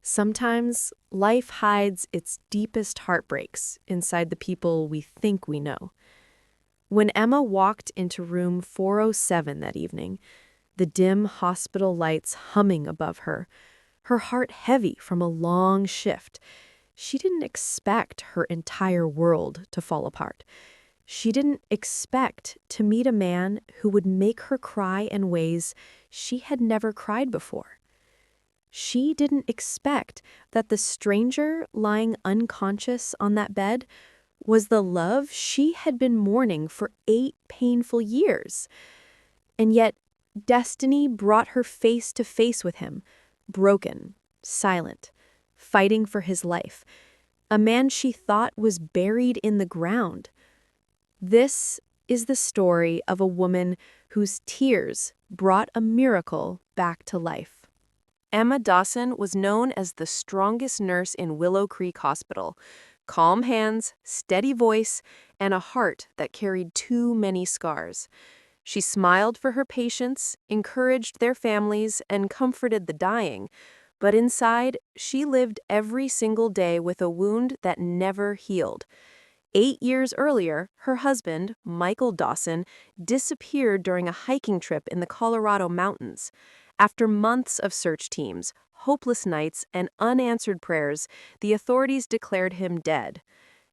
Sometimes life hides its deepest heartbreaks inside the people we think we know. When Emma walked into room 407 that evening, the dim hospital lights humming above her, her heart heavy from a long shift, she didn't expect her entire world to fall apart. She didn't expect to meet a man who would make her cry in ways she had never cried before. She didn't expect that the stranger lying unconscious on that bed was the love she had been mourning for 8 painful years. And yet, destiny brought her face to face with him, broken, silent, fighting for his life, a man she thought was buried in the ground. This is the story of a woman whose tears brought a miracle back to life. Emma Dawson was known as the strongest nurse in Willow Creek Hospital. Calm hands, steady voice, and a heart that carried too many scars. She smiled for her patients, encouraged their families, and comforted the dying. But inside, she lived every single day with a wound that never healed. 8 years earlier, her husband, Michael Dawson, disappeared during a hiking trip in the Colorado mountains. After months of search teams, hopeless nights, and unanswered prayers, the authorities declared him dead.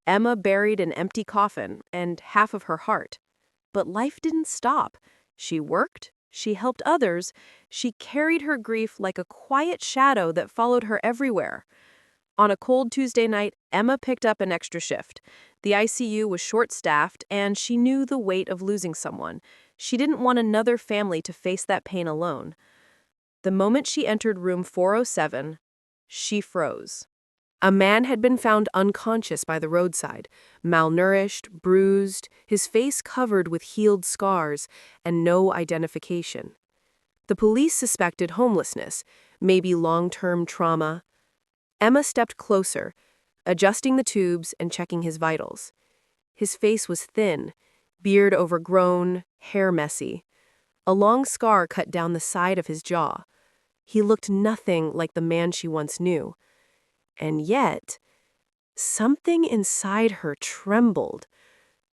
Emma buried an empty coffin and half of her heart. But life didn't stop. She worked, she helped others, she carried her grief like a quiet shadow that followed her everywhere. On a cold Tuesday night, Emma picked up an extra shift. The ICU was short-staffed, and she knew the weight of losing someone. She didn't want another family to face that pain alone. The moment she entered room 407, she froze. A man had been found unconscious by the roadside, malnourished, bruised, his face covered with healed scars, and no identification. The police suspected homelessness, maybe long-term trauma. Emma stepped closer, adjusting the tubes and checking his vitals. His face was thin, beard overgrown, hair messy. A long scar cut down the side of his jaw. He looked nothing like the man she once knew. And yet, something inside her trembled.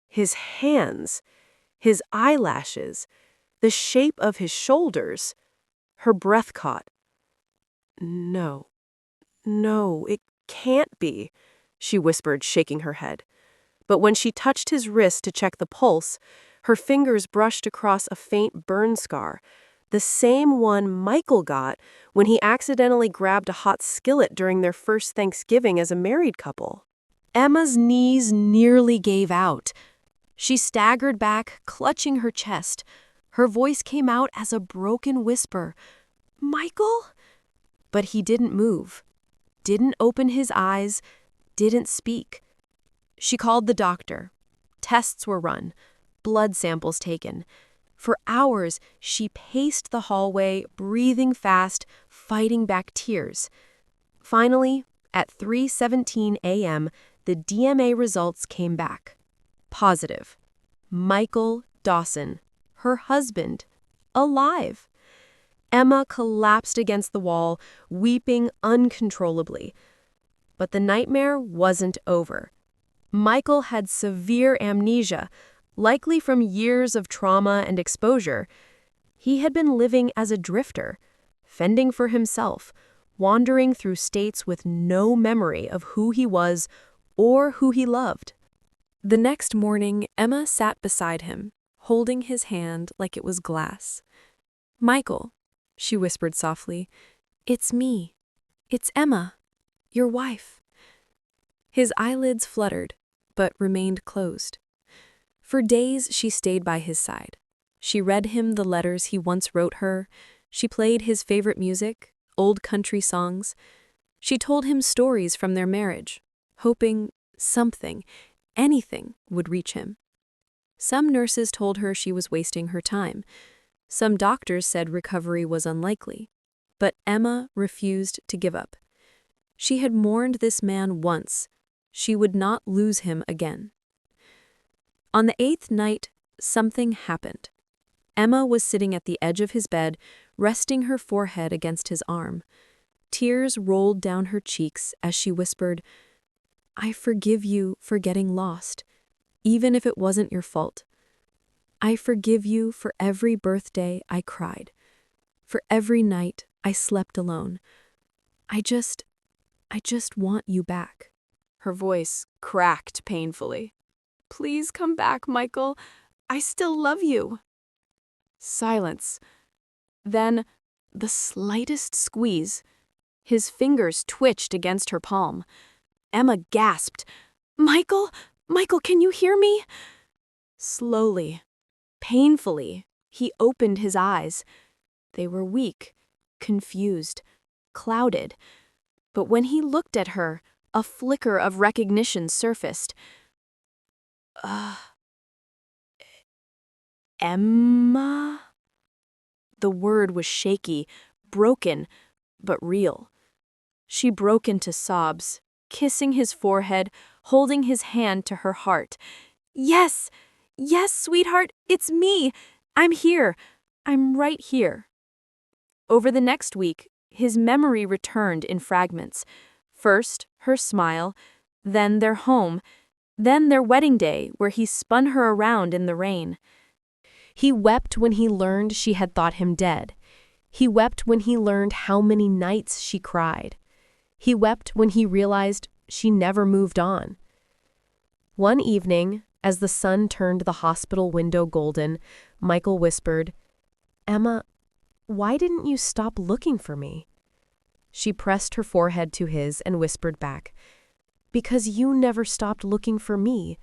His hands, his eyelashes, the shape of his shoulders. Her breath caught. No, it can't be, she whispered, shaking her head. But when she touched his wrist to check the pulse, her fingers brushed across a faint burn scar, the same one Michael got when he accidentally grabbed a hot skillet during their first Thanksgiving as a married couple. Emma's knees nearly gave out. She staggered back, clutching her chest. Her voice came out as a broken whisper. "Michael?" But he didn't move, didn't open his eyes, didn't speak. She called the doctor. Tests were run, blood samples taken. For hours, she paced the hallway, breathing fast, fighting back tears. Finally, at 3:17 a.m., the DMA results came back. Positive. Michael Dawson, her husband, alive. Emma collapsed against the wall, weeping uncontrollably. But the nightmare wasn't over. Michael had severe amnesia, likely from years of trauma and exposure. He had been living as a drifter, fending for himself, wandering through states with no memory of who he was or who he loved. The next morning, Emma sat beside him, holding his hand like it was glass. "Michael," she whispered softly, "it's me. It's Emma, your wife." His eyelids fluttered, but remained closed. For days, she stayed by his side. She read him the letters he once wrote her. She played his favorite music, old country songs. She told him stories from their marriage, hoping something, anything, would reach him. Some nurses told her she was wasting her time. Some doctors said recovery was unlikely. But Emma refused to give up. She had mourned this man once. She would not lose him again. On the 8th night, something happened. Emma was sitting at the edge of his bed, resting her forehead against his arm. Tears rolled down her cheeks as she whispered, "I forgive you for getting lost, even if it wasn't your fault. I forgive you for every birthday I cried, for every night I slept alone. I just want you back." Her voice cracked painfully. "Please come back, Michael. I still love you." Silence. Then, the slightest squeeze. His fingers twitched against her palm. Emma gasped, "Michael? Michael, can you hear me?" Slowly, painfully, he opened his eyes. They were weak, confused, clouded. But when he looked at her, a flicker of recognition surfaced. Emma?" The word was shaky, broken, but real. She broke into sobs, kissing his forehead, holding his hand to her heart. "Yes, yes, sweetheart, it's me. I'm here. I'm right here." Over the next week, his memory returned in fragments. First, her smile, then their home, then their wedding day where he spun her around in the rain. He wept when he learned she had thought him dead. He wept when he learned how many nights she cried. He wept when he realized she never moved on. One evening, as the sun turned the hospital window golden, Michael whispered, "Emma, why didn't you stop looking for me?" She pressed her forehead to his and whispered back, "Because you never stopped looking for me,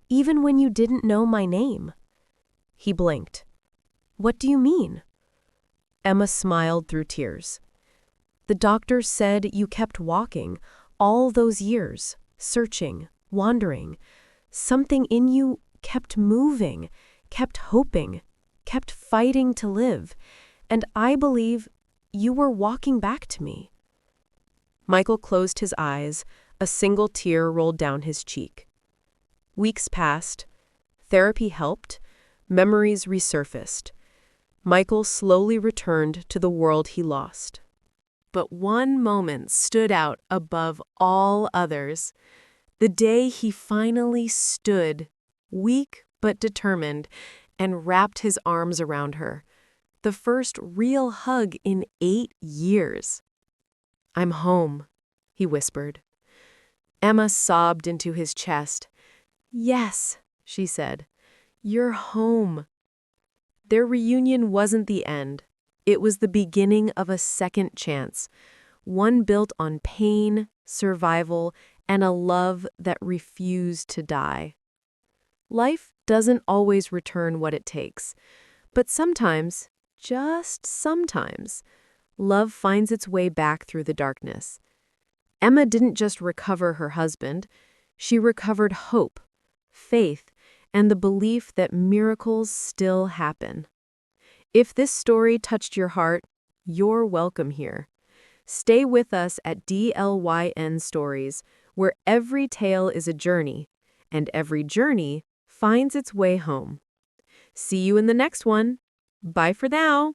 even when you didn't know my name." He blinked. "What do you mean?" Emma smiled through tears. "The doctors said you kept walking all those years, searching, wandering. Something in you kept moving, kept hoping, kept fighting to live, and I believe you were walking back to me." Michael closed his eyes, a single tear rolled down his cheek. Weeks passed. Therapy helped. Memories resurfaced. Michael slowly returned to the world he lost. But one moment stood out above all others. The day he finally stood, weak but determined, and wrapped his arms around her. The first real hug in 8 years. "I'm home," he whispered. Emma sobbed into his chest. "Yes," she said, "you're home." Their reunion wasn't the end. It was the beginning of a second chance, one built on pain, survival, and a love that refused to die. Life doesn't always return what it takes, but sometimes, just sometimes, love finds its way back through the darkness. Emma didn't just recover her husband, she recovered hope, faith, and the belief that miracles still happen. If this story touched your heart, you're welcome here. Stay with us at DLYN Stories, where every tale is a journey, and every journey finds its way home. See you in the next one. Bye for now.